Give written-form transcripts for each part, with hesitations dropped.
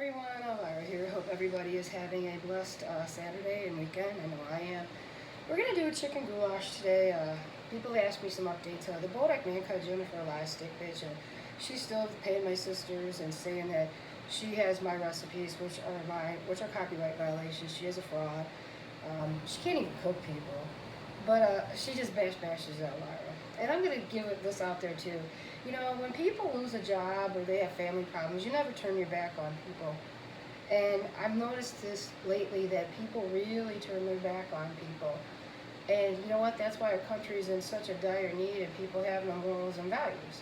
everyone, Elvira here. Hope everybody is having a blessed Saturday and weekend. I know I am. We're going to do a chicken goulash today. People asked me some updates. The Bodak man called Jennifer a live stick bitch, and she's still paying my sisters and saying that she has my recipes, which are copyright violations. She is a fraud. She can't even cook people. But she just bashes Elvira. And I'm going to give this out there too. You know, when people lose a job or they have family problems, you never turn your back on people. And I've noticed this lately, that people really turn their back on people. And you know what? That's why our country is in such a dire need of people having no morals and values.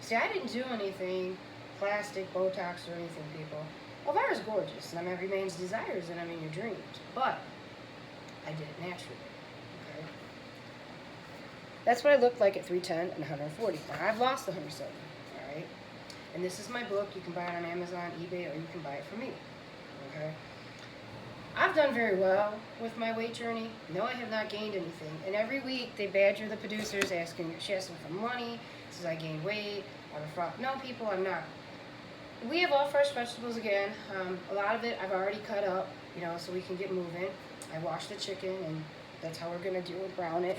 See, I didn't do anything plastic, Botox, or anything, people. Elvira's gorgeous, and I'm every man's desires, and I'm in your dreams. But I did it naturally. Okay? That's what I looked like at 310 and 140. Now, I've lost 170, all right? And this is my book. You can buy it on Amazon, eBay, or you can buy it from me, okay? I've done very well with my weight journey. No, I have not gained anything. And every week, they badger the producers, she asks them for money, says I gained weight, I'm a fraud. No, people, I'm not. We have all fresh vegetables again. A lot of it I've already cut up, you know, so we can get moving. I washed the chicken, and that's how we're going to do it, brown it.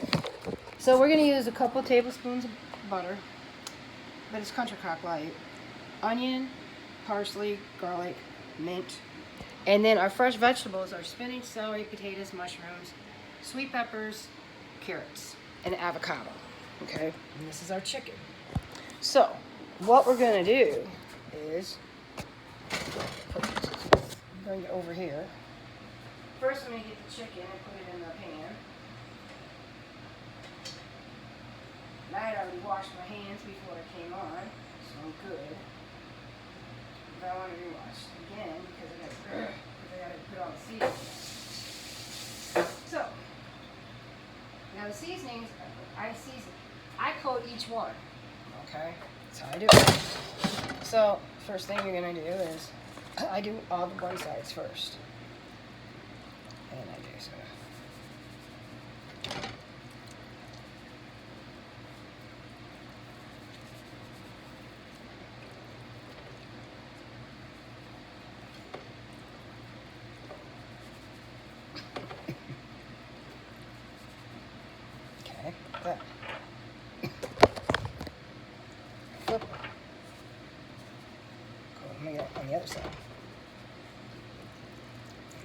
So we're going to use a couple tablespoons of butter, but it's country crock light. Onion, parsley, garlic, mint. And then our fresh vegetables are spinach, celery, potatoes, mushrooms, sweet peppers, carrots, and avocado. Okay? And this is our chicken. So, what we're going to do is bring it over here. First, I'm going to get the chicken and put it in the pan. I had already washed my hands before I came on, so I'm good. But I want to rewash again because I got to put all the seasonings. So, now the seasonings, I coat each one. Okay, that's how I do it. So, first thing you're going to do is, I do all the one sides first. And I do so. Okay, that. Flip it. Go on the other side.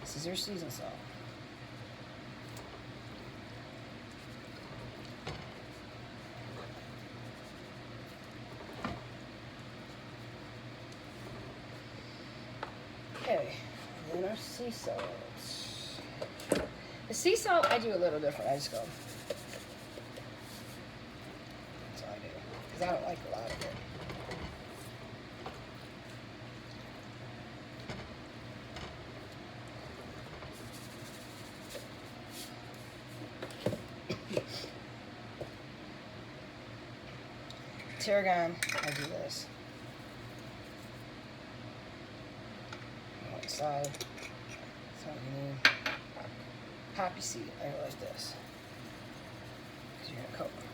This is your seasoned salt. Okay, and then our sea salt. The sea salt I do a little different. I just go. That's all I do, because I don't like a lot of it. Tarragon, I do this. One side. So you need poppy seed. I go like this. Because you're going to coat them.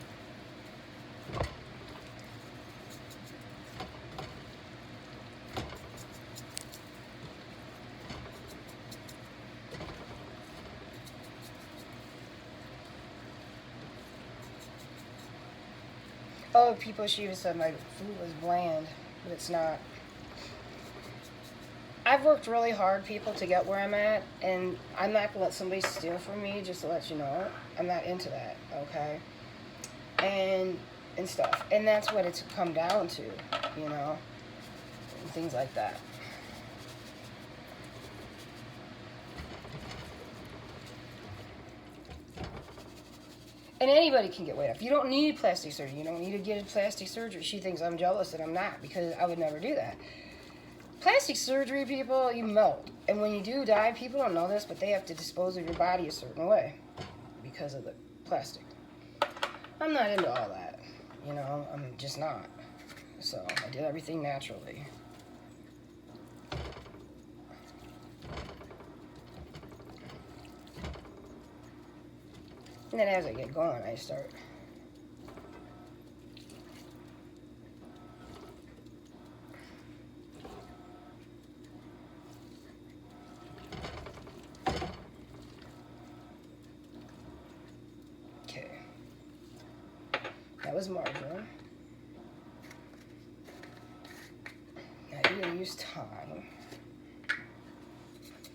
Oh, people, she even said my food was bland, but it's not. I've worked really hard, people, to get where I'm at, and I'm not going to let somebody steal from me, just to let you know. I'm not into that, okay? And stuff. And that's what it's come down to, you know, and things like that. And anybody can get weight off. You don't need plastic surgery. You don't need to get plastic surgery. She thinks I'm jealous that I'm not, because I would never do that. Plastic surgery, people, you melt. And when you do die, people don't know this, but they have to dispose of your body a certain way because of the plastic. I'm not into all that, you know. I'm just not. So I did everything naturally. And then as I get going, I start was margarine. Now you're gonna use thyme.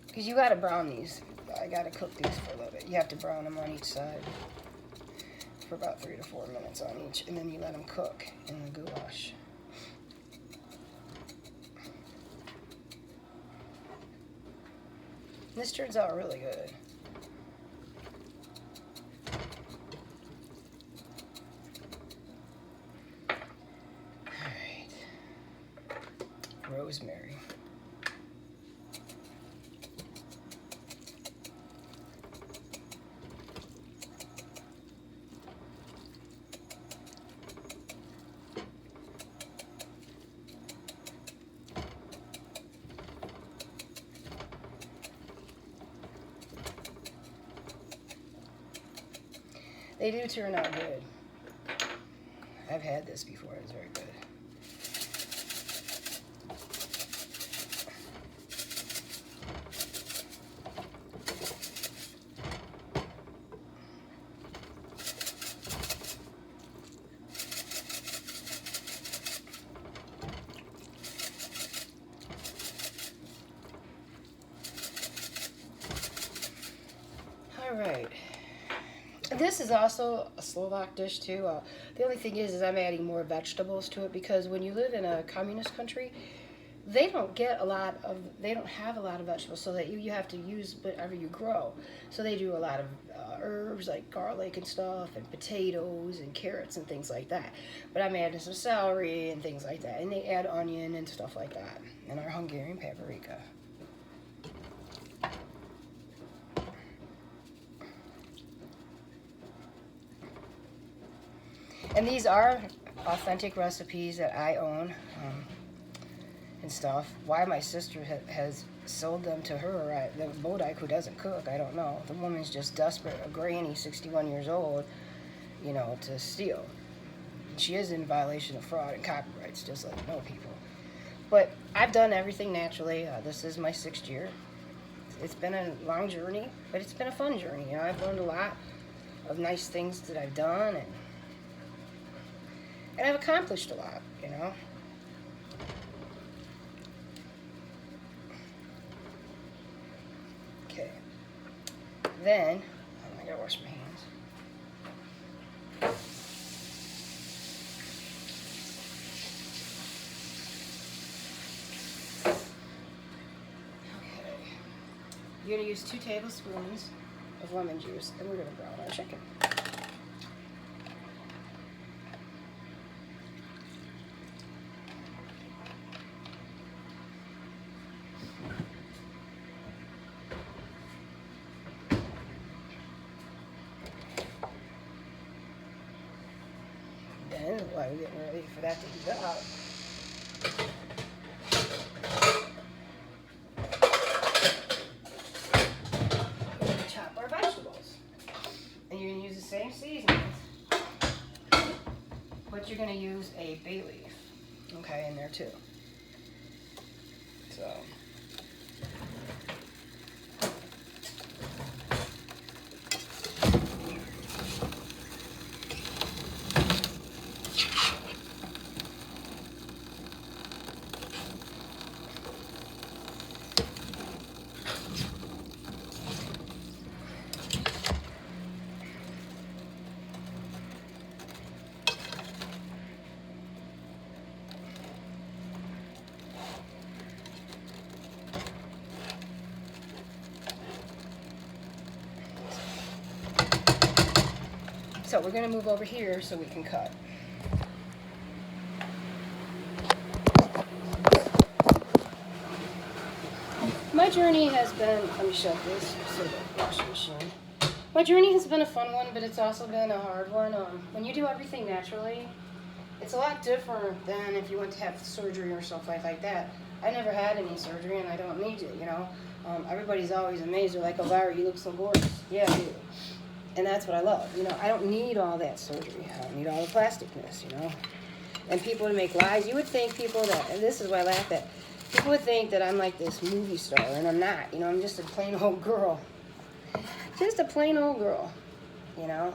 Because you gotta brown these. I gotta cook these for a little bit. You have to brown them on each side for about 3 to 4 minutes on each, and then you let them cook in the goulash. This turns out really good. Alright. Rosemary. They do turn out good. I've had this before, it's very good. All right. This is also a Slovak dish too. The only thing is I'm adding more vegetables to it because when you live in a communist country, they don't have a lot of vegetables, so that you have to use whatever you grow. So they do a lot of herbs like garlic and stuff, and potatoes and carrots and things like that. But I'm adding some celery and things like that, and they add onion and stuff like that, and our Hungarian paprika. And these are authentic recipes that I own and stuff. Why my sister has sold them to her, the Bodak who doesn't cook, I don't know. The woman's just desperate, a granny, 61 years old, you know, to steal. She is in violation of fraud and copyrights, just like no people. But I've done everything naturally. This is my 6th year. It's been a long journey, but it's been a fun journey. You know, I've learned a lot of nice things that I've done, and I've accomplished a lot, you know. Okay. Then, I gotta wash my hands. Okay. You're gonna use 2 tablespoons of lemon juice, and we're gonna brown our chicken. While we're getting ready for that to heat up, we're going to chop our vegetables. And you're going to use the same seasonings, but you're going to use a bay leaf, okay, in there too. So. So we're going to move over here so we can cut. My journey has been, let me shut this so the washing machine. My journey has been a fun one, but it's also been a hard one. When you do everything naturally, it's a lot different than if you went to have surgery or stuff like that. I never had any surgery, and I don't need it, you know. Everybody's always amazed. They're like, "Elvira, you look so gorgeous." Yeah, I do. And that's what I love. You know, I don't need all that surgery. I don't need all the plasticness, you know. And people would make lies. You would think people that, and this is what I laugh at, people would think that I'm like this movie star, and I'm not. You know, I'm just a plain old girl. Just a plain old girl, you know.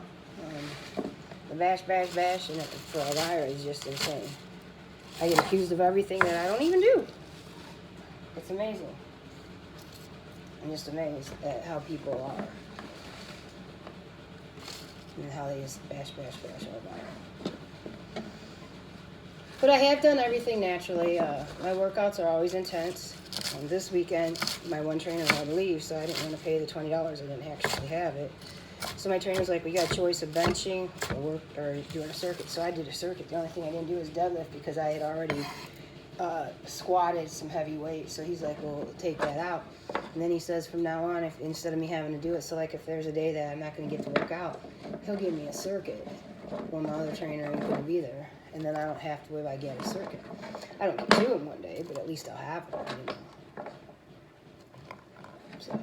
The bash, bash, bash, and for Elvira is just insane. I get accused of everything that I don't even do. It's amazing. I'm just amazed at how people are. And how they just bash, bash, bash Elvira. But I have done everything naturally. My workouts are always intense. This weekend, my one trainer had to leave, so I didn't want to pay the $20. I didn't actually have it. So my trainer's like, we got a choice of benching or doing a circuit. So I did a circuit. The only thing I didn't do was deadlift because I had already squatted some heavy weight. So he's like, well, take that out. And then he says from now on, if instead of me having to do it, so like if there's a day that I'm not going to get to work out, he'll give me a circuit when my other trainer ain't going to be there. And then I don't have to worry about getting a circuit. I don't get to him one day, but at least I'll have one, you know. So.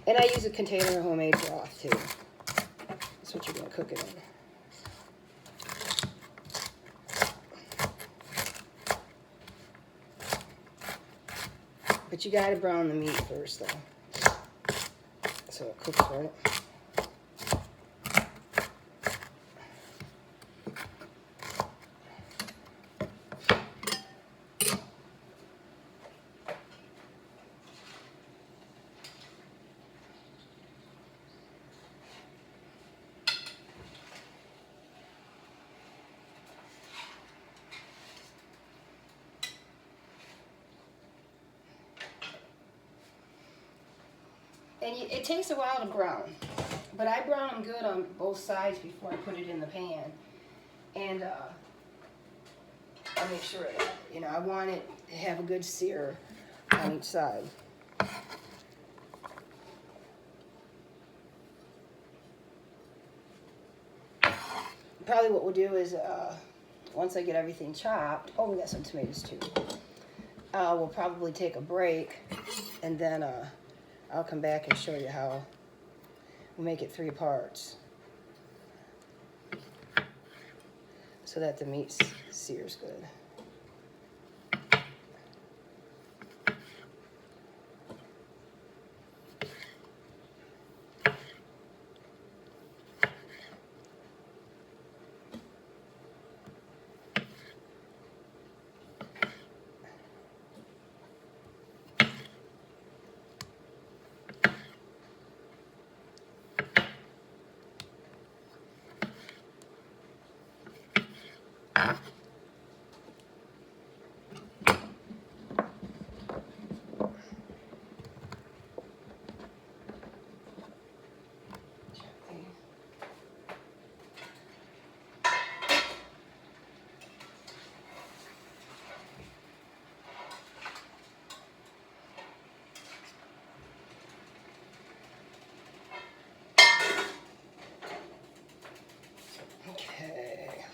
And I use a container of homemade broth too. That's what you're going to cook it in. But you got to brown the meat first though. So it cooks right. And it takes a while to brown, but I brown them good on both sides before I put it in the pan. And I make sure that, you know, I want it to have a good sear on each side. Probably what we'll do is, once I get everything chopped, oh, we got some tomatoes too. We'll probably take a break, and then I'll come back and show you how we'll make it 3 parts so that the meat sears good. Okay.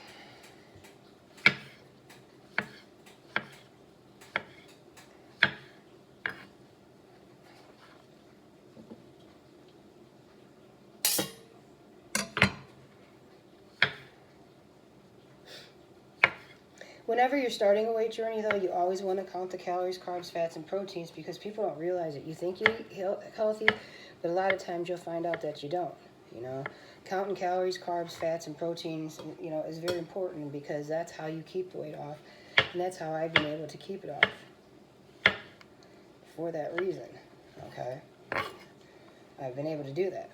Whenever you're starting a weight journey, though, you always want to count the calories, carbs, fats, and proteins because people don't realize it. You think you eat healthy, but a lot of times you'll find out that you don't, you know. Counting calories, carbs, fats, and proteins, you know, is very important because that's how you keep the weight off, and that's how I've been able to keep it off for that reason, okay? I've been able to do that.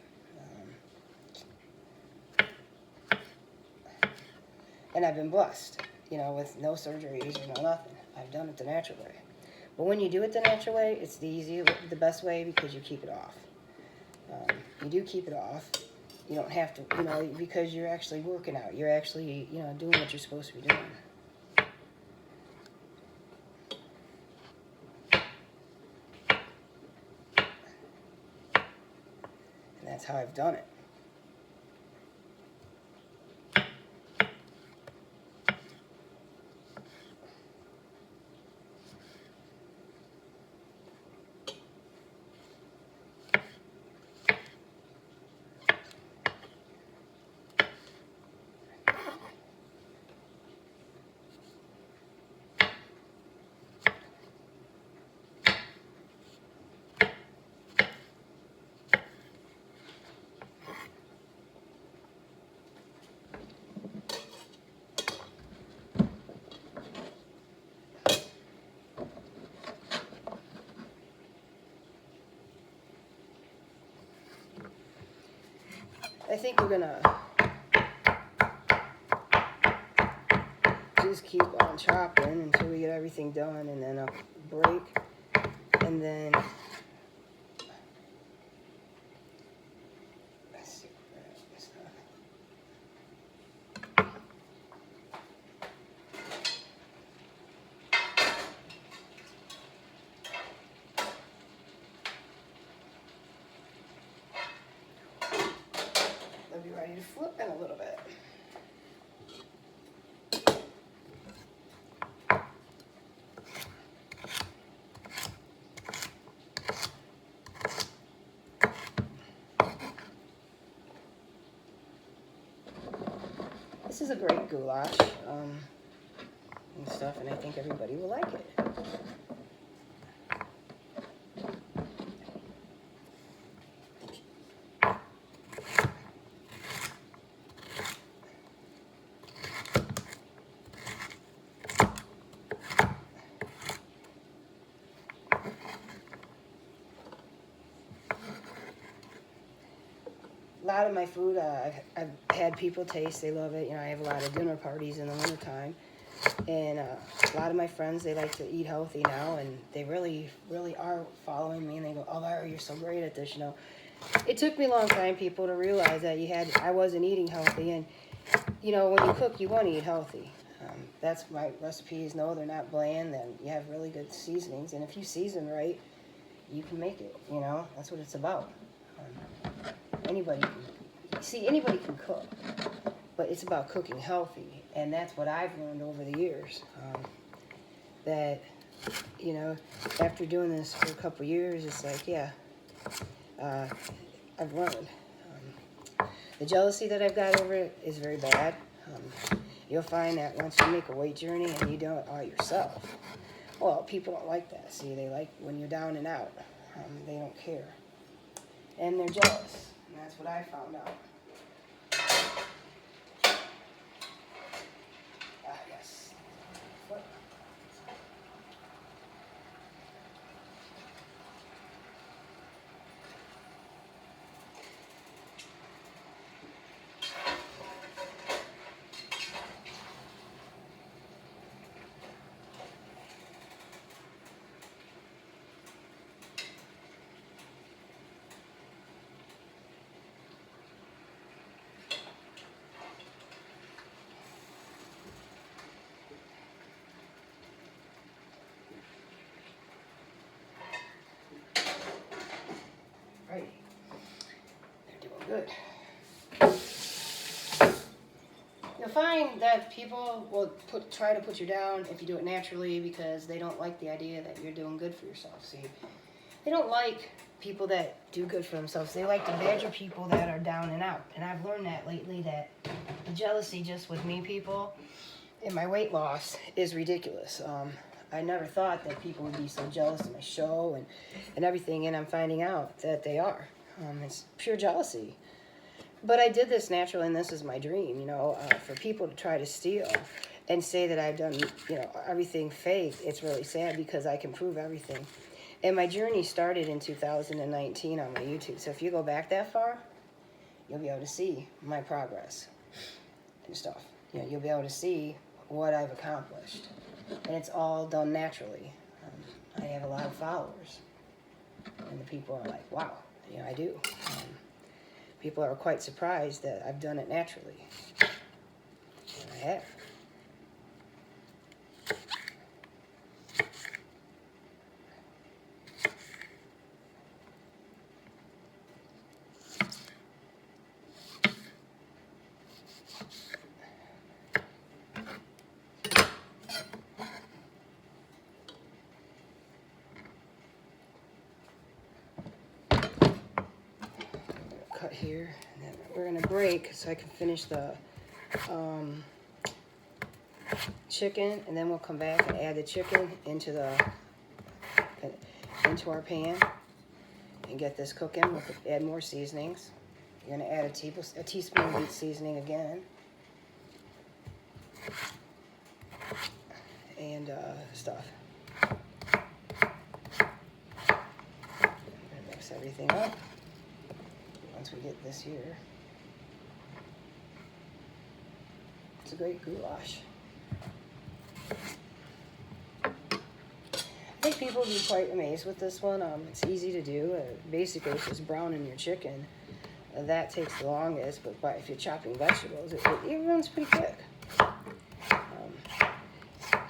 And I've been blessed, you know, with no surgeries or no nothing. I've done it the natural way. But when you do it the natural way, it's the best way because you keep it off. You do keep it off. You don't have to, you know, because you're actually working out. You're actually, you know, doing what you're supposed to be doing. And that's how I've done it. think we're gonna just keep on chopping until we get everything done, and then I'll break, and then let's see where it's not. I'll be ready to flip in a little bit. This is a great goulash and stuff, and I think everybody will like it. A lot of my food, I've had people taste, they love it. You know, I have a lot of dinner parties in the wintertime. And a lot of my friends, they like to eat healthy now, and they really, really are following me, and they go, oh, Lyra, you're so great at this, you know. It took me a long time, people, to realize that I wasn't eating healthy, and, you know, when you cook, you want to eat healthy. That's my recipes. No, they're not bland, then you have really good seasonings, and if you season right, you can make it, you know. That's what it's about. Anybody can cook, but it's about cooking healthy, and that's what I've learned over the years. That, you know, after doing this for a couple years, it's like, yeah, I've learned. The jealousy that I've got over it is very bad. You'll find that once you make a weight journey and you do it all yourself, well, people don't like that. See, they like when you're down and out. They don't care, and they're jealous. And that's what I found out. Yes. Right. They're doing good. You'll find that people will try to put you down if you do it naturally, because they don't like the idea that you're doing good for yourself. See, they don't like people that do good for themselves. They like to badger people that are down and out. And I've learned that lately, that the jealousy just with me, people, and my weight loss is ridiculous. I never thought that people would be so jealous of my show and everything, and I'm finding out that they are. It's pure jealousy. But I did this naturally, and this is my dream, you know. For people to try to steal and say that I've done, you know, everything fake, it's really sad, because I can prove everything. And my journey started in 2019 on my YouTube. So if you go back that far, you'll be able to see my progress and stuff. You know, you'll be able to see what I've accomplished. And it's all done naturally. I have a lot of followers. And the people are like, wow, you know, I do. People are quite surprised that I've done it naturally. And I have. Cut here, and then we're gonna break so I can finish the chicken, and then we'll come back and add the chicken into our pan and get this cooking. We'll add more seasonings. You're gonna add a teaspoon of each seasoning again, and stuff. I'm gonna mix everything up. Once we get this here, a great goulash. I think people will be quite amazed with this one. It's easy to do. Basically, it's just browning your chicken. That takes the longest, but if you're chopping vegetables, it runs pretty quick.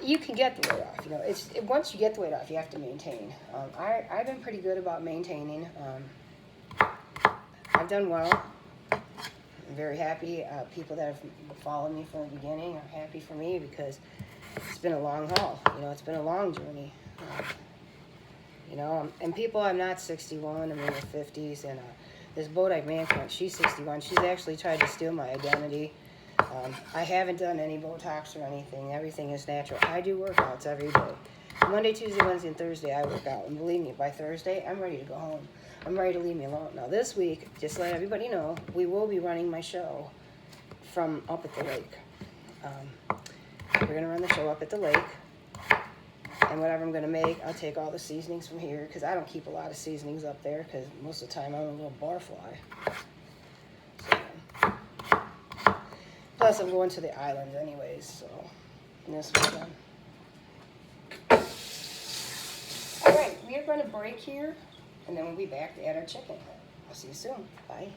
You can get the weight off. You know, once you get the weight off, you have to maintain. I've been pretty good about maintaining. I've done well. I'm very happy. People that have followed me from the beginning are happy for me because it's been a long haul. You know, it's been a long journey. You know, and people, I'm not 61. I'm in the 50s, and this Bodak mankind, she's 61. She's actually tried to steal my identity. I haven't done any Botox or anything. Everything is natural. I do workouts every day. Monday, Tuesday, Wednesday, and Thursday, I work out. And believe me, by Thursday, I'm ready to go home. I'm ready to leave me alone. Now, this week, just to let everybody know, we will be running my show from up at the lake. We're going to run the show up at the lake. And whatever I'm going to make, I'll take all the seasonings from here because I don't keep a lot of seasonings up there because most of the time I'm a little barfly. Plus, I'm going to the islands anyways, so this was done. All right, we are going to break here, and then we'll be back to add our chicken. I'll see you soon. Bye.